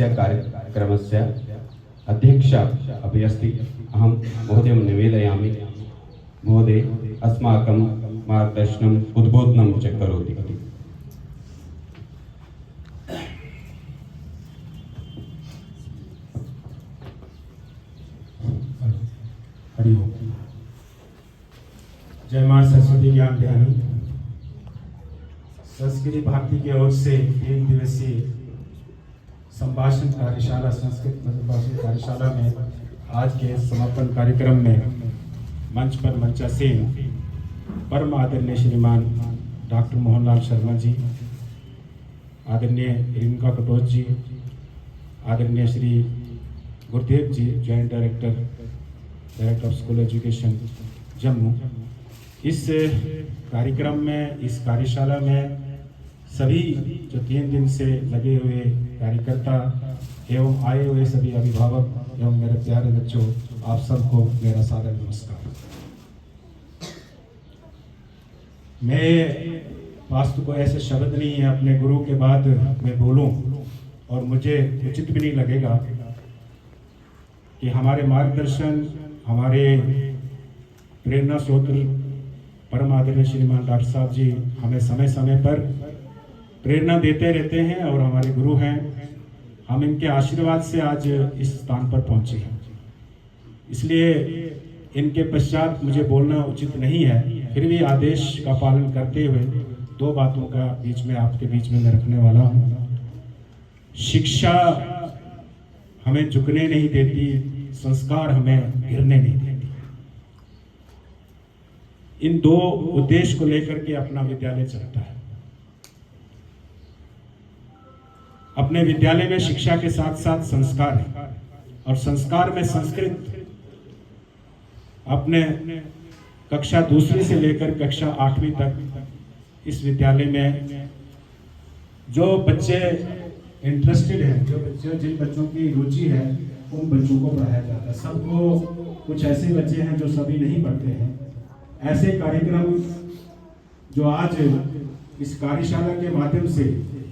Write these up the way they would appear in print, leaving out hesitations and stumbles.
अस्य कार्यक्रमस्य अध्यक्षा अपि अस्ति। अहं महोदयं निवेदयामि, महोदय अस्माकं मार्गदर्शनम् उद्बोधनं च करोति। हरि ओम। जय मां सरस्वती ज्ञान ध्यानी। संस्कृति भारती की ओर से 3 दिवसीय संभाषण कार्यशाला, संस्कृत संभाषण कार्यशाला में आज के समापन कार्यक्रम में मंच पर मंचासीन परम आदरणीय श्रीमान डॉक्टर मोहनलाल शर्मा जी, आदरणीय रिंका कटोच जी, आदरणीय Shri Gurudev ji, joint director of school education Jammu. इस कार्यक्रम में, इस कार्यशाला में सभी जो 3 दिन से लगे हुए कार्यकर्ता एवं आए हुए सभी अभिभावक एवं मेरे प्यारे बच्चों, आप सबको मेरा सादर नमस्कार। मैं पास तो कोई ऐसे शब्द नहीं है अपने गुरु के बाद मैं बोलूं, और मुझे उचित भी नहीं लगेगा कि हमारे मार्गदर्शन, हमारे प्रेरणा स्रोत परम आदरणीय श्रीमान डॉक्टर साहब जी हमें समय समय पर प्रेरणा देते रहते हैं और हमारे गुरु हैं। हम इनके आशीर्वाद से आज इस स्थान पर पहुंचे हैं, इसलिए इनके पश्चात मुझे बोलना उचित नहीं है। फिर भी आदेश का पालन करते हुए 2 बातों का बीच में आपके बीच में मैं रखने वाला हूं। शिक्षा हमें झुकने नहीं देती, संस्कार हमें गिरने नहीं देती। इन 2 उद्देश्य को लेकर के अपना विद्यालय चलता है। अपने विद्यालय में शिक्षा के साथ साथ संस्कार है, और संस्कार में संस्कृत अपने कक्षा 2 से लेकर कक्षा 8वीं तक इस विद्यालय में जो बच्चे इंटरेस्टेड हैं, जिन बच्चों की रुचि है, उन बच्चों को पढ़ाया जाता है। सबको, कुछ ऐसे बच्चे हैं जो सभी नहीं पढ़ते हैं। ऐसे कार्यक्रम जो आज इस कार्यशाला के माध्यम से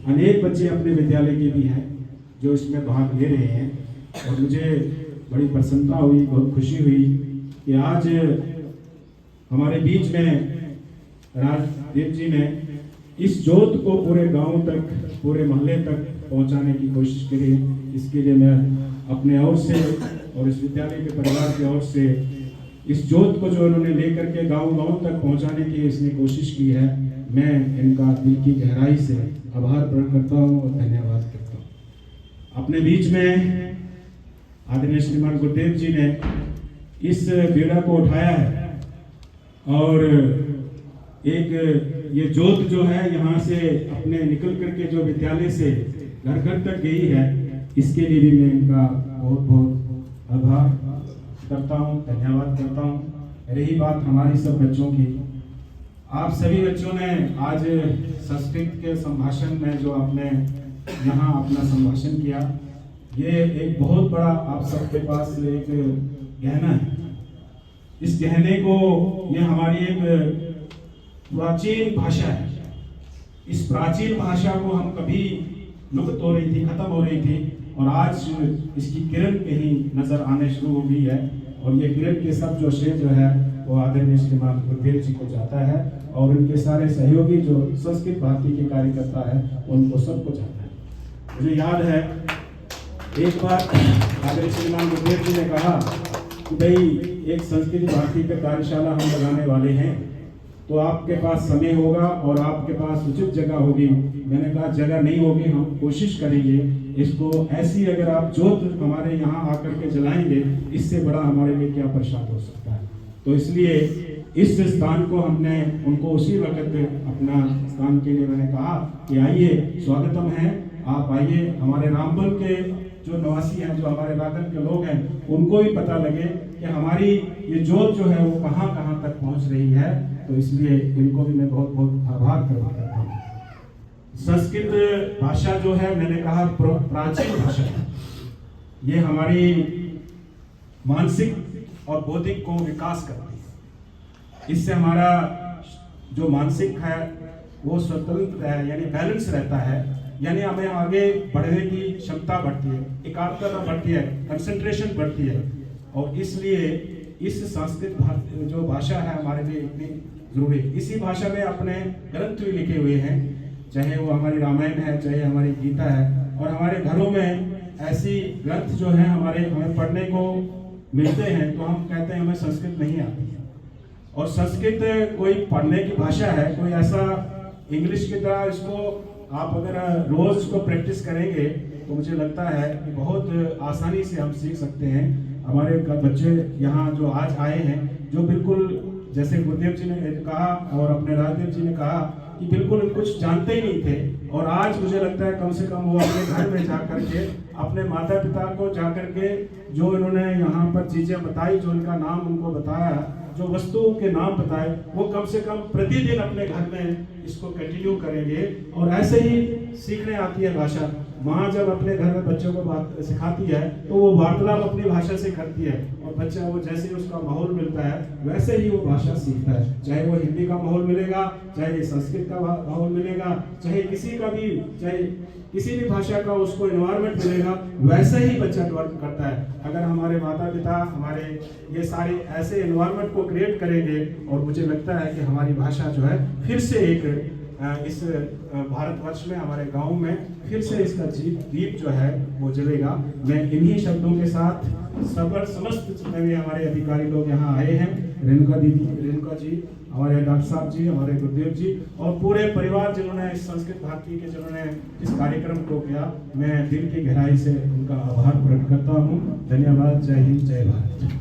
अनेक बच्चे अपने विद्यालय के भी हैं जो इसमें भाग ले रहे हैं, और मुझे बड़ी प्रसन्नता हुई, बहुत खुशी हुई कि आज हमारे बीच में राजदेव जी ने इस जोत को पूरे गांव तक, पूरे मोहल्ले तक पहुंचाने की कोशिश करी। इसके लिए मैं अपने ओर से और इस विद्यालय के परिवार की ओर से इस जोत को जो उन्होंने लेकर के गांव-गांव तक पहुंचाने की इसने कोशिश की है, मैं इनका दिल की गहराई से आभार प्रकट करता हूं और धन्यवाद करता हूं। अपने बीच में आदरणीय श्रीमान गुरुदेव जी ने इस बेड़ा को उठाया है, और एक ये जोत जो है यहाँ से अपने निकल करके जो विद्यालय से घर घर तक गई है, इसके लिए भी मैं इनका बहुत बहुत आभार करता हूँ, धन्यवाद करता हूँ। रही बात हमारी सब बच्चों की, आप सभी बच्चों ने आज संस्कृत के संभाषण में जो आपने यहाँ अपना संभाषण किया, ये एक बहुत बड़ा आप सबके पास एक गहना है। इस गहने को, ये हमारी एक प्राचीन भाषा है। इस प्राचीन भाषा को हम कभी लुप्त हो रही थी, खत्म हो रही थी, और आज इसकी किरण कहीं नजर आने शुरू हो गई है। और ये किरण के सब जो श्रेय जो है वो आदरणीय श्रीमान गुरुदेव जी को जाता है, और उनके सारे सहयोगी जो संस्कृत भारती के कार्यकर्ता है उनको सबको जाता है। मुझे याद है एक बार आदरणीय श्रीमान गुरुदेव जी ने कहा कि भाई एक संस्कृत भारती का कार्यशाला हम लगाने वाले हैं, तो आपके पास समय होगा और आपके पास उचित जगह होगी। मैंने कहा जगह नहीं होगी, हम कोशिश करेंगे इसको ऐसी, अगर आप जोत हमारे यहाँ आकर के जलाएंगे, इससे बड़ा हमारे लिए क्या प्रसाद हो सकता है। तो इसलिए इस स्थान को हमने उनको उसी वक्त अपना स्थान के लिए मैंने कहा कि आइए, स्वागतम है, आप आइए। हमारे रामबन के जो निवासी हैं, जो हमारे रागन के लोग हैं, उनको भी पता लगे कि हमारी ये जोत जो है वो कहाँ कहाँ तक पहुँच रही है। तो इसलिए इनको भी मैं बहुत बहुत आभार करता हूँ। संस्कृत भाषा जो है, मैंने कहा प्राचीन भाषा है। ये हमारी मानसिक और बौद्धिक को विकास करती है। इससे हमारा जो मानसिक है वो स्वतंत्र है, यानी बैलेंस रहता है। यानी हमें आगे बढ़ने की क्षमता बढ़ती है, एकाग्रता बढ़ती है, कंसंट्रेशन बढ़ती है। और इसलिए इस संस्कृत जो भाषा है हमारे लिए इतनी जरूरी है। इसी भाषा में अपने ग्रंथ भी लिखे हुए हैं, चाहे वो हमारी रामायण है, चाहे हमारी गीता है। और हमारे घरों में ऐसी ग्रंथ जो है हमें पढ़ने को मिलते हैं, तो हम कहते हैं हमें संस्कृत नहीं आती। और संस्कृत कोई पढ़ने की भाषा है, कोई ऐसा इंग्लिश की तरह इसको आप अगर रोज इसको प्रैक्टिस करेंगे तो मुझे लगता है कि बहुत आसानी से हम सीख सकते हैं। हमारे बच्चे यहाँ जो आज आए हैं, जो बिल्कुल जैसे गुरुदेव जी ने कहा और अपने राजदेव जी ने कहा कि बिल्कुल कुछ जानते ही नहीं थे, और आज मुझे लगता है कम से कम वो अपने घर में जा करके अपने माता पिता को जा करके जो इन्होंने यहाँ पर चीजें बताई, जो उनका नाम उनको बताया, जो वस्तुओं के नाम बताए, वो कम से कम प्रतिदिन अपने घर में इसको कंटिन्यू करेंगे। और ऐसे ही सीखने आती है भाषा। माँ जब अपने घर में बच्चों को बात सिखाती है तो वो वार्तालाप अपनी भाषा से करती है, और बच्चा वो जैसे ही उसका माहौल मिलता है वैसे ही वो भाषा सीखता है। चाहे वो हिंदी का माहौल मिलेगा, चाहे संस्कृत का माहौल मिलेगा, चाहे किसी भी भाषा का उसको एनवायरनमेंट मिलेगा, वैसे ही बच्चा डेवलप करता है। अगर हमारे माता पिता हमारे ये सारे ऐसे एनवायरनमेंट को क्रिएट करेंगे, और मुझे लगता है कि हमारी भाषा जो है फिर से एक इस भारतवर्ष में, हमारे गांव में फिर से इसका दीप जो है वो जलेगा। मैं इन्हीं शब्दों के साथ समस्त जितने भी हमारे अधिकारी लोग यहाँ आए हैं, रेणुका जी, हमारे डॉक्टर साहब जी, हमारे गुरुदेव जी, और पूरे परिवार जिन्होंने इस संस्कृत भारती के जिन्होंने इस कार्यक्रम को किया, मैं दिल की गहराई से उनका आभार प्रकट करता हूँ। धन्यवाद। जय हिंद, जय भारत।